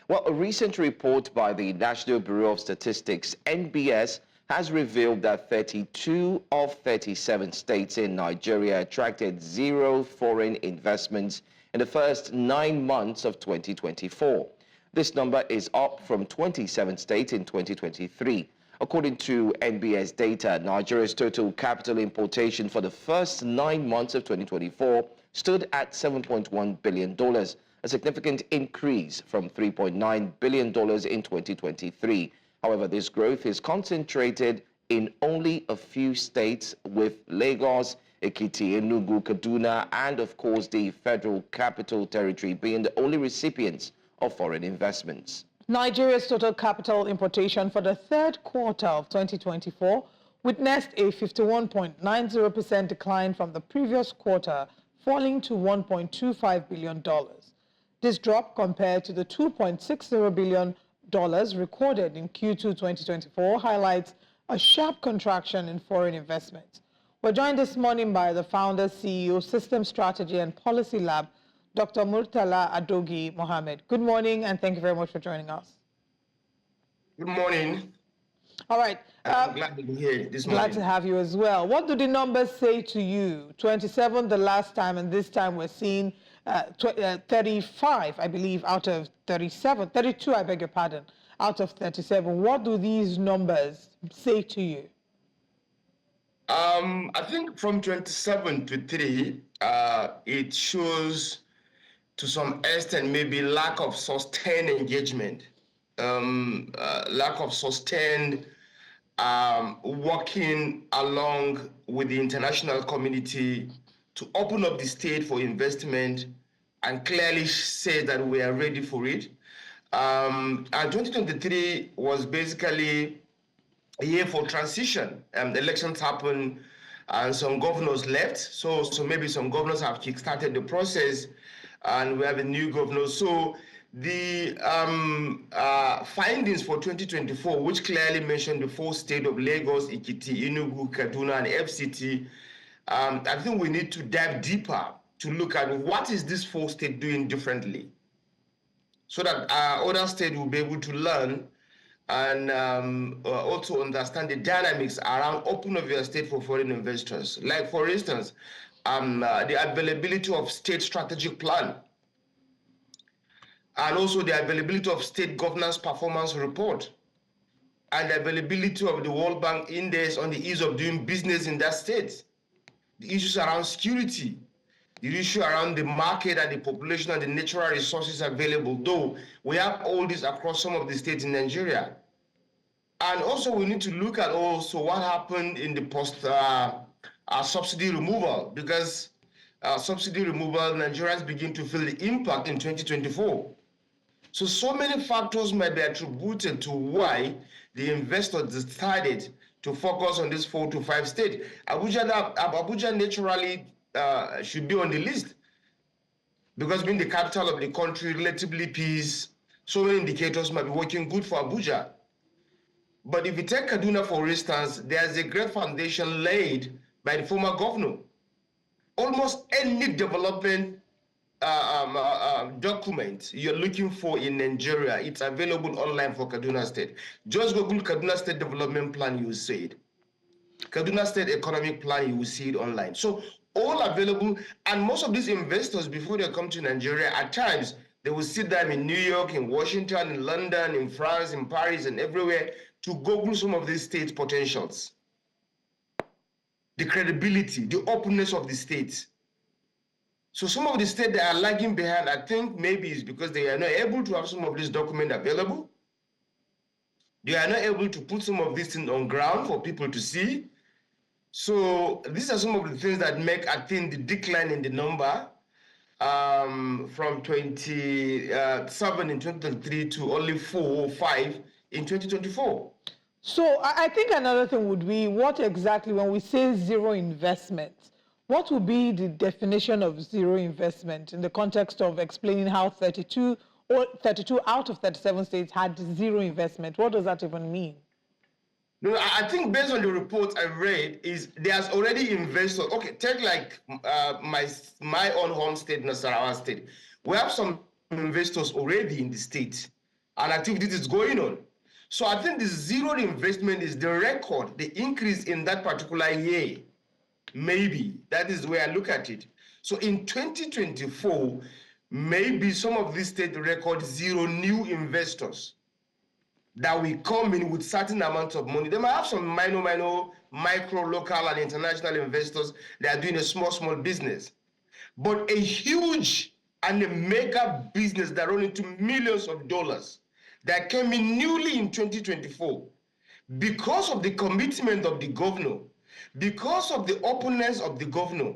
Well, a recent report by the National Bureau of Statistics, NBS, has revealed that 32 of 37 states in Nigeria attracted zero foreign investments in the first 9 months of 2024. This number is up from 27 states in 2023. According to NBS data, Nigeria's total capital importation for the first 9 months of 2024 stood at $7.1 billion, a significant increase from $3.9 billion in 2023. However, this growth is concentrated in only a few states, with Lagos, Ekiti, Enugu, Kaduna, and of course the Federal Capital Territory being the only recipients of foreign investments. Nigeria's total capital importation for the third quarter of 2024 witnessed a 51.90% decline from the previous quarter, falling to $1.25 billion. This drop, compared to the $2.60 billion recorded in Q2 2024, highlights a sharp contraction in foreign investment. We're joined this morning by the founder, CEO, System Strategy and Policy Lab, Dr. Murtala Adogi Mohammed. Good morning, and thank you very much for joining us. Good morning. All right. I'm glad to be here this morning. Glad to have you as well. What do the numbers say to you? 27 the last time, and this time we're seeing 35, I believe, out of 37, 32, I beg your pardon, out of 37. What do these numbers say to you? I think from 27 to 3, it shows to some extent maybe lack of sustained engagement, lack of sustained working along with the international community to open up the state for investment and clearly say that we are ready for it. And 2023 was basically a year for transition. Elections happened and some governors left. So maybe some governors have kickstarted the process and we have a new governor. So the findings for 2024, which clearly mentioned the 4 states of Lagos, Ekiti, Enugu, Kaduna, and FCT, I think we need to dive deeper to look at what is this 4 state doing differently, so that other states will be able to learn and also understand the dynamics around opening of your state for foreign investors. Like, for instance, the availability of state strategic plan, and also the availability of state governance performance report, and the availability of the World Bank Index on the ease of doing business in that state, the issues around security, the issue around the market and the population and the natural resources available, though we have all this across some of the states in Nigeria. And also we need to look at also what happened in the post subsidy removal, because subsidy removal, Nigerians begin to feel the impact in 2024. So many factors might be attributed to why the investors decided to focus on this 4 to 5 states. Abuja naturally should be on the list, because being the capital of the country, relatively peace, so many indicators might be working good for Abuja. But if you take Kaduna, for instance, there's a great foundation laid by the former governor. Almost any development document you're looking for in Nigeria, it's available online for Kaduna State. Just Google Kaduna State Development Plan, you will see it. Kaduna State Economic Plan, you will see it online. So all available, and most of these investors, before they come to Nigeria, at times, they will sit down in New York, in Washington, in London, in France, in Paris, and everywhere to Google some of these states' potentials. The credibility, the openness of the states. So some of the states that are lagging behind, I think maybe is because they are not able to have some of these documents available. They are not able to put some of these things on ground for people to see. So these are some of the things that make, I think, the decline in the number from 27 in 2023 to only 4 or 5 in 2024. So I think another thing would be, what exactly, when we say zero investment, what would be the definition of zero investment in the context of explaining how 32 out of 37 states had zero investment? What does that even mean? No, I think based on the reports I read, is there's already investors. Okay, take like my own home state, Nasarawa State. We have some investors already in the state. and activity is going on. So I think the zero investment is the record, the increase in that particular year. Maybe that is the way I look at it. So in 2024, maybe some of these states record zero new investors that will come in with certain amounts of money. They might have some micro, local, and international investors that are doing a small business. But a huge and a mega business that run into millions of dollars that came in newly in 2024, because of the commitment of the governor, because of the openness of the governor,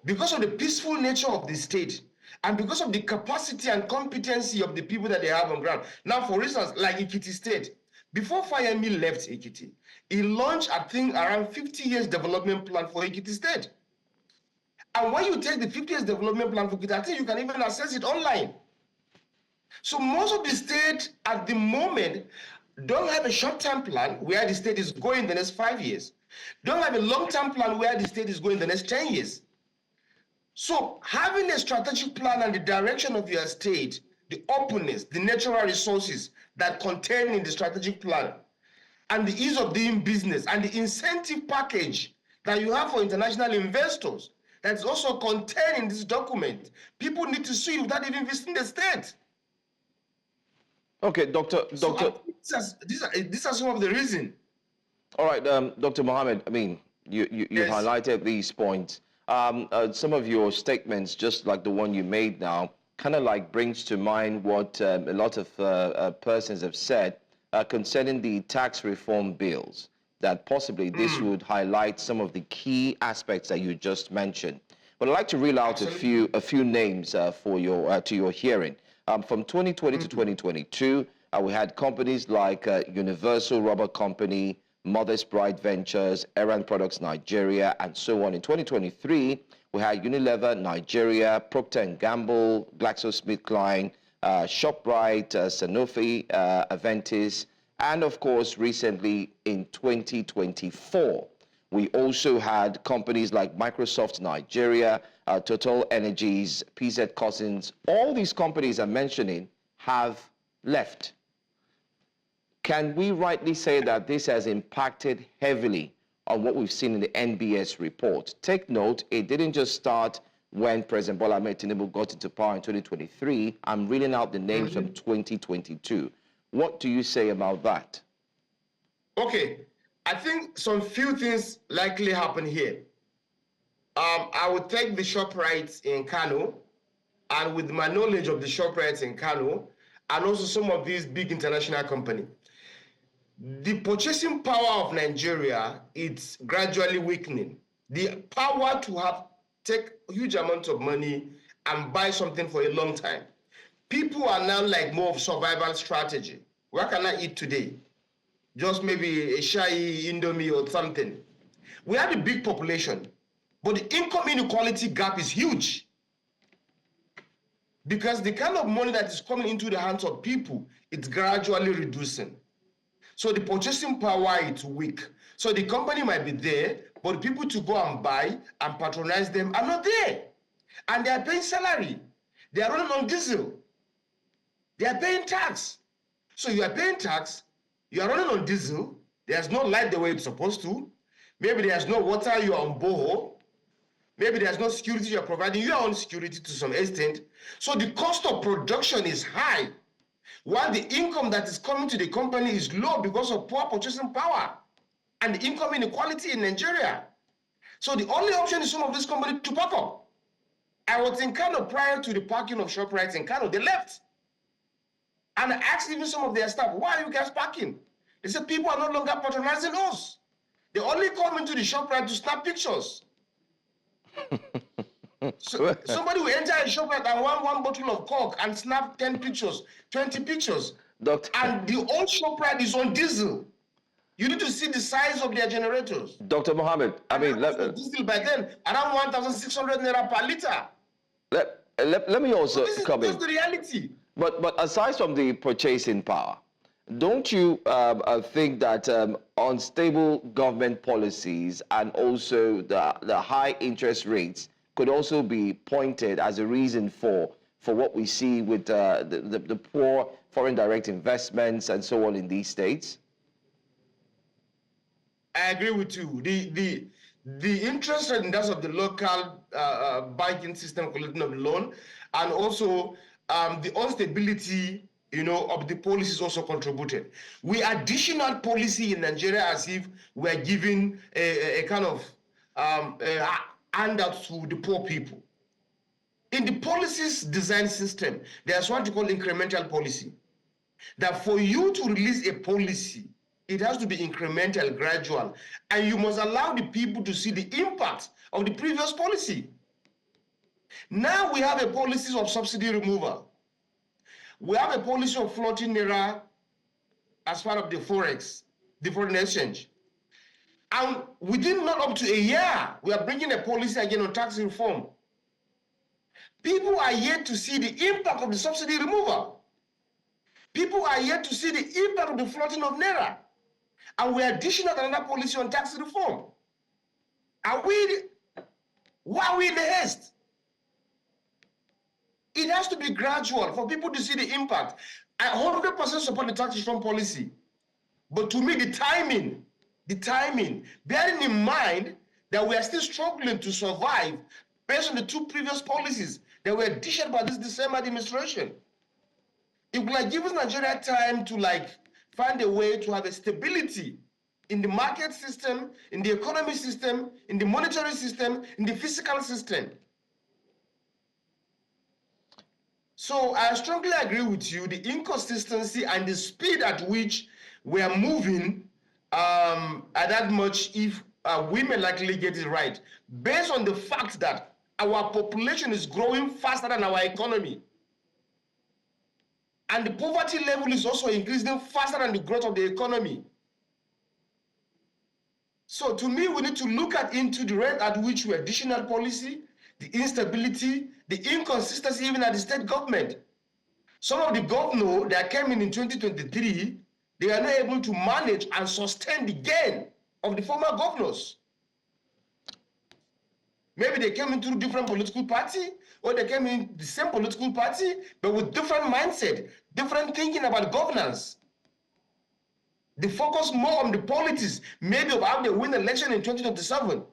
because of the peaceful nature of the state, and because of the capacity and competency of the people that they have on ground. Now, for instance, like Ekiti State, before Fayemi left Ekiti, he launched, I think, around 50 years development plan for Ekiti State. And when you take the 50 years development plan for Ekiti, I think you can even access it online. So most of the states at the moment don't have a short-term plan where the state is going the next 5 years. Don't have a long-term plan where the state is going the next 10 years. So having a strategic plan and the direction of your state, the openness, the natural resources that contain in the strategic plan, and the ease of doing business, and the incentive package that you have for international investors, that's also contained in this document. People need to see without even visiting the state. Okay, Doctor. These are some of the reasons. All right, Dr. Mohammed, I mean, you Yes. highlighted these points. Some of your statements, just like the one you made now, kind of like brings to mind what a lot of persons have said concerning the tax reform bills, that possibly this would highlight some of the key aspects that you just mentioned. But I'd like to reel out a few names for your to your hearing. From 2020 to 2022, we had companies like Universal Rubber Company, Mother's Bride Ventures, Errand Products Nigeria, and so on. In 2023, we had Unilever Nigeria, Procter & Gamble, GlaxoSmithKline, ShopRite, Sanofi, Aventis, and of course, recently in 2024, we also had companies like Microsoft Nigeria, Total Energies, PZ Cousins. All these companies I'm mentioning have left. Can we rightly say that this has impacted heavily on what we've seen in the NBS report? Take note, it didn't just start when President Bola Ahmed Tinubu got into power in 2023. I'm reading out the names from 2022. What do you say about that? Okay, I think some few things likely happen here. I would take the ShopRites in Kano, and with my knowledge of the ShopRites in Kano, and also some of these big international companies, the purchasing power of Nigeria is gradually weakening. The power to take huge amounts of money and buy something for a long time. People are now like more of survival strategy. What can I eat today? Just maybe a shai, indomie or something. We have a big population, but the income inequality gap is huge. Because the kind of money that is coming into the hands of people, it's gradually reducing. So the purchasing power is weak. So the company might be there, but the people to go and buy and patronize them are not there. And they are paying salary. They are running on diesel. They are paying tax. So you are paying tax, you are running on diesel, there's no light the way it's supposed to. Maybe there's no water, you are on borehole. Maybe there's no security you're providing, you are on security to some extent. So the cost of production is high, while the income that is coming to the company is low because of poor purchasing power and the income inequality in Nigeria. So the only option is some of this company to pack up. I was in Kano prior to the parking of ShopRite in Kano. They left. And I asked even some of their staff, why are you guys parking? They said, people are no longer patronizing us. They only come into the ShopRite to snap pictures. So somebody will enter a ShopRite and want one bottle of Coke and snap 10 pictures, 20 pictures. Doctor. And the old ShopRite is on diesel. You need to see the size of their generators. Dr. Mohammed, I mean, diesel by then, around 1,600 naira per liter. Let me also come in. This is the reality. But aside from the purchasing power, don't you think that unstable government policies and also the high interest rates could also be pointed as a reason for for what we see with the poor foreign direct investments and so on in these states? I agree with you. The interest rate in terms of the local banking system collecting of the loan, and also the instability, of the policies also contributed. We additional policy in Nigeria as if we're giving a kind of handout to the poor people. In the policies design system, there's what you call incremental policy. That for you to release a policy, it has to be incremental, gradual, and you must allow the people to see the impact of the previous policy. Now we have a policy of subsidy removal. We have a policy of floating naira as part of the forex, the foreign exchange. And within not up to a year, we are bringing a policy again on tax reform. People are yet to see the impact of the subsidy removal. People are yet to see the impact of the floating of naira. And we are dishing out another policy on tax reform. Why are we in the haste? It has to be gradual for people to see the impact. I 100% support the tax reform policy. But to me, the timing, bearing in mind that we are still struggling to survive based on the two previous policies that were dished out by this December administration. It will give us Nigeria time to find a way to have a stability in the market system, in the economy system, in the monetary system, in the fiscal system. So I strongly agree with you, the inconsistency and the speed at which we are moving are that much if we may likely get it right, based on the fact that our population is growing faster than our economy. And the poverty level is also increasing faster than the growth of the economy. So to me, we need to look into the rate at which we additional policy, the instability, the inconsistency even at the state government. Some of the governors that came in 2023, they are not able to manage and sustain the gain of the former governors. Maybe they came into a different political party, or they came in the same political party, but with different mindset, different thinking about governance. They focus more on the politics, maybe of how they win the election in 2027.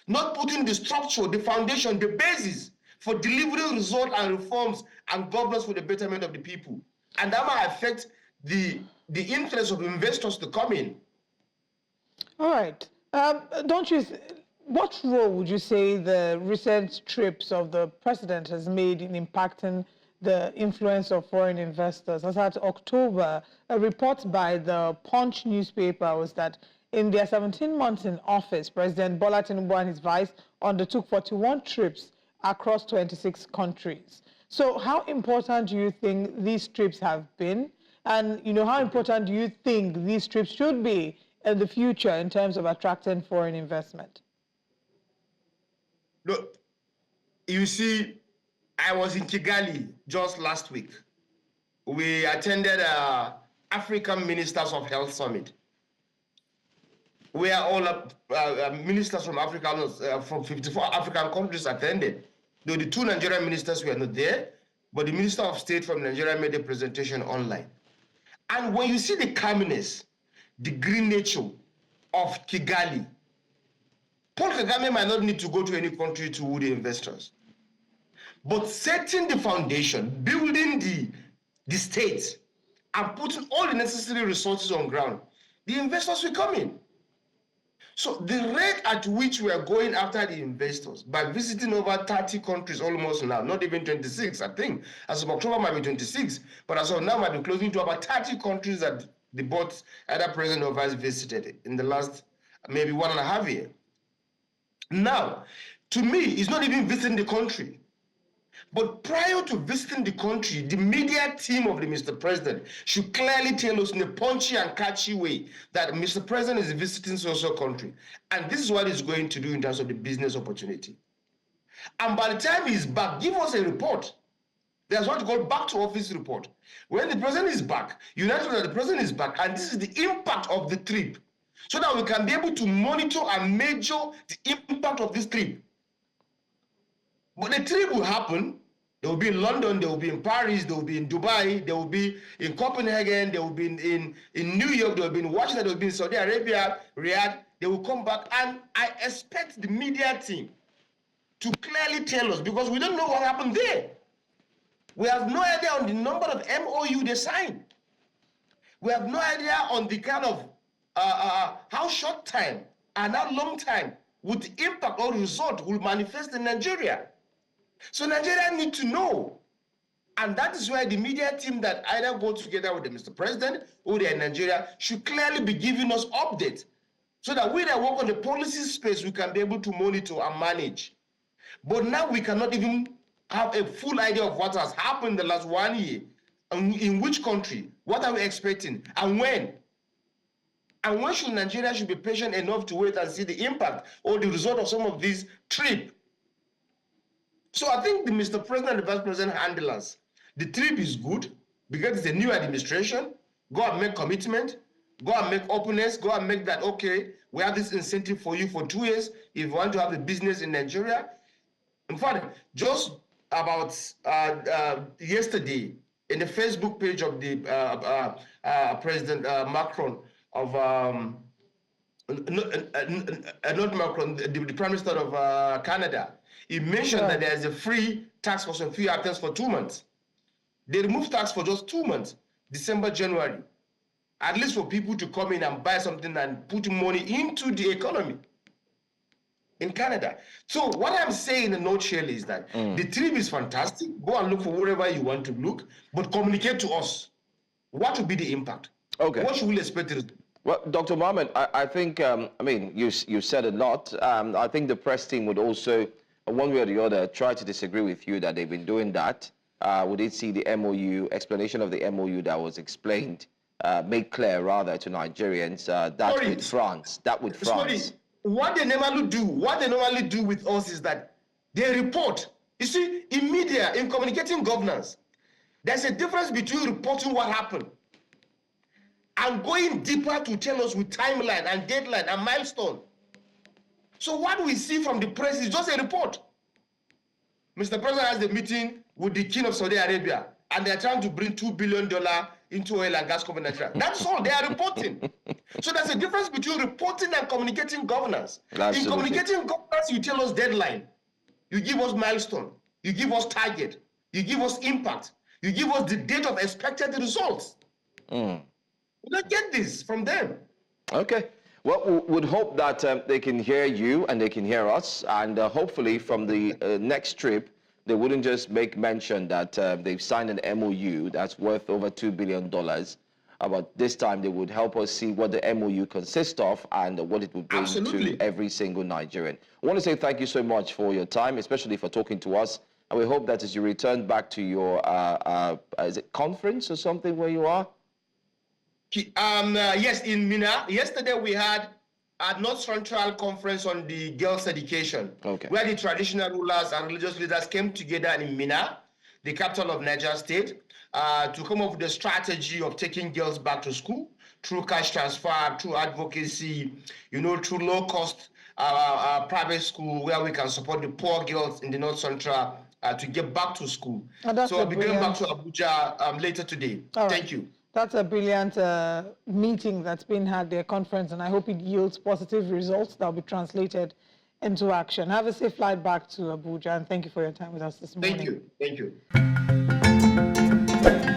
Not putting the structure, the foundation, the basis for delivering results and reforms and governance for the betterment of the people. And that might affect the interest of investors to come in. All right. What role would you say the recent trips of the president has made in impacting the influence of foreign investors? As at October, a report by the Punch newspaper was that in their 17 months in office, President Bola Tinubu and his vice undertook 41 trips across 26 countries. So how important do you think these trips have been? And how important do you think these trips should be in the future in terms of attracting foreign investment? Look, you see, I was in Kigali just last week. We attended African Ministers of Health Summit, where all ministers from Africa, from 54 African countries attended. Though the two Nigerian ministers were not there, but the Minister of State from Nigeria made a presentation online. And when you see the calmness, the green nature of Kigali, Paul Kagame might not need to go to any country to woo the investors. But setting the foundation, building the state, and putting all the necessary resources on ground, the investors will come in. So the rate at which we are going after the investors, by visiting over 30 countries almost now, not even 26, I think. As of October might be 26, but as of now might be closing to about 30 countries that the board, either president or vice, visited in the last maybe 1.5 years. Now, to me, it's not even visiting the country. But prior to visiting the country, the media team of the Mr. President should clearly tell us in a punchy and catchy way that Mr. President is visiting social country. And this is what he's going to do in terms of the business opportunity. And by the time he's back, give us a report. There's what you call back to office report. When the president is back, you know that the president is back, and this is the impact of the trip, so that we can be able to monitor and measure the impact of this trip. But the trip will happen, They will be in London, they will be in Paris, they will be in Dubai, they will be in Copenhagen, they will be in New York, they will be in Washington, they will be in Saudi Arabia, Riyadh. They will come back, and I expect the media team to clearly tell us, because we don't know what happened there. We have no idea on the number of MOU they signed. We have no idea on the kind of how short time and how long time would the impact or result will manifest in Nigeria. So Nigeria need to know. And that is why the media team that either go together with the Mr. President or they are in Nigeria should clearly be giving us updates, so that we that work on the policy space, we can be able to monitor and manage. But now we cannot even have a full idea of what has happened in the last 1 year, in which country, what are we expecting, and when. And when should Nigeria be patient enough to wait and see the impact or the result of some of these trips? So I think the Mr. President and the Vice President handle us. The trip is good because it's a new administration. Go and make commitment. Go and make openness. Go and make that, okay, we have this incentive for you for 2 years if you want to have a business in Nigeria. In fact, just about yesterday, in the Facebook page of the President Macron of, not Macron, the Prime Minister of Canada, he mentioned that there is a free tax for some few items for 2 months. They removed tax for just 2 months, December, January, at least for people to come in and buy something and put money into the economy in Canada. So what I'm saying in a nutshell is that the trip is fantastic. Go and look for wherever you want to look, but communicate to us. What will be the impact? Okay. What should we expect? Well, Dr. Mohammed, I think, I mean, you said a lot. I think the press team would also, one way or the other, try to disagree with you that they've been doing that. We did see the MOU, explanation of the MOU that was explained, made clear rather to Nigerians, with France. Sorry, what they normally do with us is that they report. You see, in media, in communicating governance, there's a difference between reporting what happened and going deeper to tell us with timeline and deadline and milestone. So what we see from the press is just a report. Mr. President has a meeting with the King of Saudi Arabia, and they're trying to bring $2 billion into oil and gas company Nigeria. That's all they are reporting. So there's a difference between reporting and communicating governance. Absolutely. In communicating governance, you tell us deadline, you give us milestone, you give us target, you give us impact, you give us the date of expected results. We don't get this from them. Okay. Well, we would hope that they can hear you and they can hear us, and hopefully from the next trip, they wouldn't just make mention that they've signed an MOU that's worth over $2 billion, but this time they would help us see what the MOU consists of and what it would bring to every single Nigerian. I want to say thank you so much for your time, especially for talking to us, and we hope that as you return back to your, is it conference or something where you are? Yes, in Mina. Yesterday we had a North Central Conference on the girls' education, where the traditional rulers and religious leaders came together in Mina, the capital of Niger State, to come up with a strategy of taking girls back to school through cash transfer, through advocacy, through low-cost private school where we can support the poor girls in the North Central to get back to school. So I'll be going back to Abuja later today. Thank you. That's a brilliant meeting that's been had there, conference, and I hope it yields positive results that will be translated into action. Have a safe flight back to Abuja, and thank you for your time with us this morning. Thank you. Thank you.